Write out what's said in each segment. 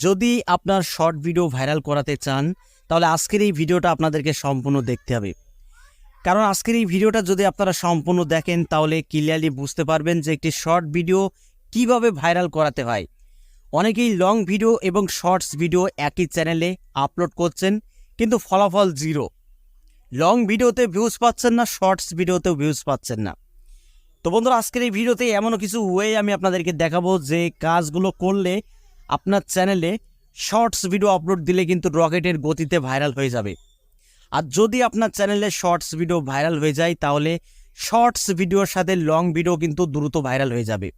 যদি আপনার short video viral করাতে চান তাহলে আজকের এই ভিডিওটা আপনাদেরকে সম্পূর্ণ দেখতে হবে। কারণ আজকের এই ভিডিওটা যদি আপনারা সম্পূর্ণ দেখেন তাহলে ক্লিয়ারলি বুঝতে পারবেন যে একটি শর্ট ভিডিও কিভাবে ভাইরাল করাতে হয়। অনেকেই লং ভিডিও এবং শর্টস ভিডিও একই চ্যানেলে আপলোড করছেন কিন্তু ফলাফল জিরো। লং ভিডিওতে ভিউজ পাচ্ছেন না, শর্টস ভিডিওতেও ভিউজ পাচ্ছেন না। তো বন্ধুরা, আজকের এই ভিডিওতে এমনও কিছু ওয়ে আমি আপনাদেরকে দেখাবো যে কাজগুলো করলে আপনার চ্যানেলে শর্টস ভিডিও আপলোড দিলে কিন্তু রকেটের গতিতে ভাইরাল হয়ে যাবে। আর যদি আপনার চ্যানেলে শর্টস ভিডিও ভাইরাল হয়ে যায় তাহলে শর্টস ভিডিওর সাথে লং ভিডিও কিন্তু দ্রুত ভাইরাল হয়ে যাবে।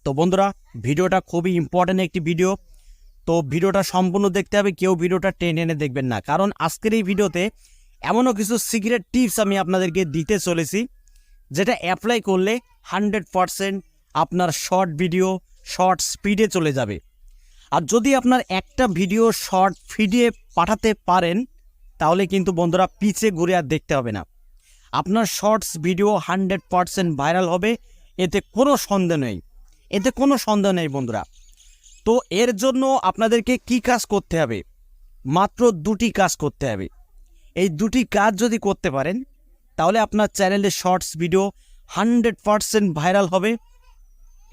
তো বন্ধুরা, ভিডিওটা খুবই ইম্পর্ট্যান্ট একটি ভিডিও। তো ভিডিওটা সম্পূর্ণ দেখতে হবে, কেউ ভিডিওটা টেনে এনে দেখবেন না। কারণ আজকের এই ভিডিওতে এমনও কিছু সিক্রেট টিপস আমি আপনাদেরকে দিতে চলেছি যেটা অ্যাপ্লাই করলে 100% আপনার শর্ট ভিডিও শর্ট স্পিডে চলে যাবে। আর যদি আপনার একটা ভিডিও শর্ট ফিডে পাঠাতে পারেন তাহলে কিন্তু বন্ধুরা পিছে ঘুরে আর দেখতে হবে না, আপনার শর্টস ভিডিও 100% ভাইরাল হবে। এতে কোনো সন্দেহ নেই, এতে কোনো সন্দেহ নেই বন্ধুরা। তো এর জন্য আপনাদেরকে কি কাজ করতে হবে? মাত্র দুটি কাজ করতে হবে। এই দুটি কাজ যদি করতে পারেন তাহলে আপনার চ্যানেলে শর্টস ভিডিও 100% ভাইরাল হবে,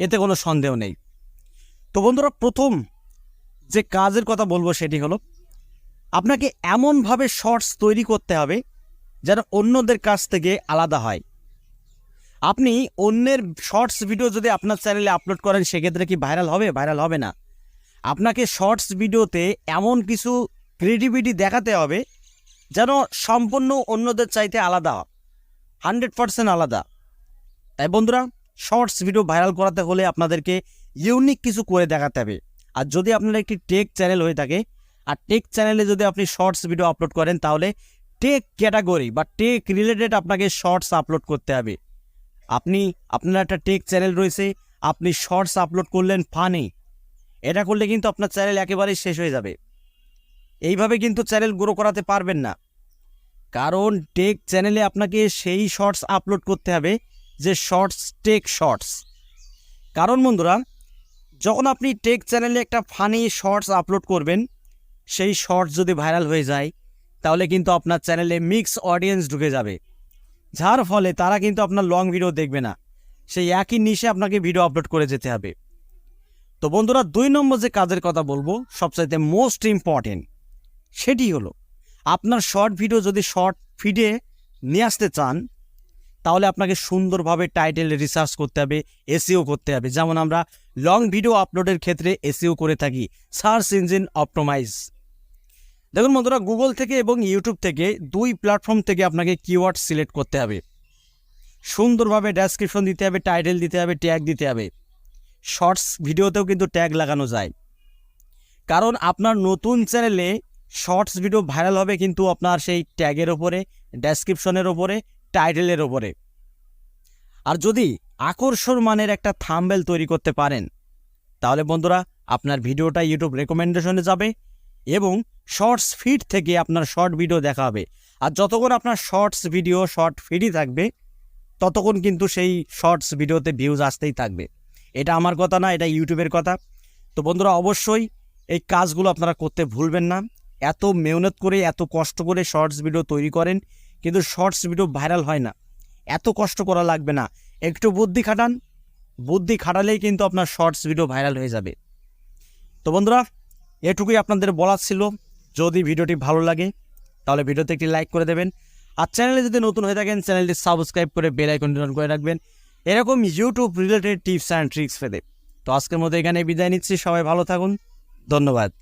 এতে কোনো সন্দেহ নেই। তো বন্ধুরা, প্রথম যে কাজের কথা বলবো সেটি হলো আপনাকে এমনভাবে শর্টস তৈরি করতে হবে যেন অন্যদের কাছ থেকে আলাদা হয়। আপনি অন্যের শর্টস ভিডিও যদি আপনার চ্যানেলে আপলোড করেন সেক্ষেত্রে কি ভাইরাল হবে? ভাইরাল হবে না। আপনাকে শর্টস ভিডিওতে এমন কিছু ক্রিয়েটিভিটি দেখাতে হবে যেন সম্পূর্ণ অন্যদের চাইতে আলাদা, 100% আলাদা। তাই বন্ধুরা, শর্টস ভিডিও ভাইরাল করাতে হলে আপনাদেরকে ইউনিক কিছু করে দেখাতে হবে। আর যদি আপনার একটি টেক চ্যানেল হয়ে থাকে আর টেক চ্যানেলে যদি আপনি শর্টস ভিডিও আপলোড করেন তাহলে টেক ক্যাটাগরি বা টেক রিলেটেড আপনাকে শর্টস আপলোড করতে হবে। আপনার একটা টেক চ্যানেল রয়েছে, আপনি শর্টস আপলোড করলেন ফানি, এটা করলে কিন্তু আপনার চ্যানেল একেবারেই শেষ হয়ে যাবে। এইভাবে কিন্তু চ্যানেল গ্রো করাতে পারবেন না। কারণ টেক চ্যানেলে আপনাকে সেই শর্টস আপলোড করতে হবে যে শর্টস টেক শর্টস। কারণ বন্ধুরা, যখন আপনি টেক চ্যানেলে একটা ফানি শর্টস আপলোড করবেন, সেই শর্টস যদি ভাইরাল হয়ে যায় তাহলে কিন্তু আপনার চ্যানেলে মিক্স অডিয়েন্স ঢুকে যাবে, যার ফলে তারা কিন্তু আপনার লং ভিডিও দেখবে না, সেই একই নিশে আপনাকে ভিডিও আপলোড করে যেতে হবে। তো বন্ধুরা, 2 নম্বর যে কাজের কথা বলবো সবচাইতে মোস্ট ইম্পর্টেন্ট, সেটি হলো আপনার শর্ট ভিডিও যদি শর্ট ফিডে নিয়ে আসতে চান তাহলে আপনাকে সুন্দরভাবে টাইটেল রিসার্চ করতে হবে, এসইও করতে হবে। যেমন আমরা লং ভিডিও আপলোডের ক্ষেত্রে এসইও করে থাকি, সার্চ ইঞ্জিন অপটিমাইজ। দেখুন বন্ধুরা, গুগল থেকে এবং ইউটিউব থেকে 2 প্ল্যাটফর্ম থেকে আপনাকে কিওয়ার্ড সিলেক্ট করতে হবে, সুন্দরভাবে ডেসক্রিপশন দিতে হবে, টাইটেল দিতে হবে, ট্যাগ দিতে হবে। শর্টস ভিডিওতেও কিন্তু ট্যাগ লাগানো যায়। কারণ আপনার নতুন চ্যানেলে শর্টস ভিডিও ভাইরাল হবে কিন্তু আপনার সেই ট্যাগের ওপরে, ডেসক্রিপশনের ওপরে, টাইটেলের ওপরে। আর যদি আকর্ষণ মানের একটা থাম্বনেল তৈরি করতে পারেন তাহলে বন্ধুরা আপনার ভিডিওটা ইউটিউব রেকমেন্ডেশনে যাবে এবং শর্টস ফিড থেকে আপনার শর্ট ভিডিও দেখা হবে। আর যতক্ষণ আপনার শর্টস ভিডিও শর্ট ফিডই থাকবে ততক্ষণ কিন্তু সেই শর্টস ভিডিওতে ভিউজ আসতেই থাকবে। এটা আমার কথা না, এটা ইউটিউবের কথা। তো বন্ধুরা, অবশ্যই এই কাজগুলো আপনারা করতে ভুলবেন না। এত মেহনত করে এত কষ্ট করে শর্টস ভিডিও তৈরি করেন কিন্তু শর্টস ভিডিও ভাইরাল হয় না। এত কষ্ট করা লাগবে না, একটু বুদ্ধি খাটান, বুদ্ধি খাটালেই কিন্তু আপনার শর্টস ভিডিও ভাইরাল হয়ে যাবে। তো বন্ধুরা, এটুকুই আপনাদের বলার ছিল। যদি ভিডিওটি ভালো লাগে তাহলে ভিডিওতে একটি লাইক করে দেবেন। আর চ্যানেলে যদি নতুন হয়ে থাকেন চ্যানেলটি সাবস্ক্রাইব করে বেল আইকনটি অন করে রাখবেন এরকম YouTube related tips and tricks পেতে। তো আজকের মতো এখানে বিদায় নিচ্ছি, সবাই ভালো থাকুন, ধন্যবাদ।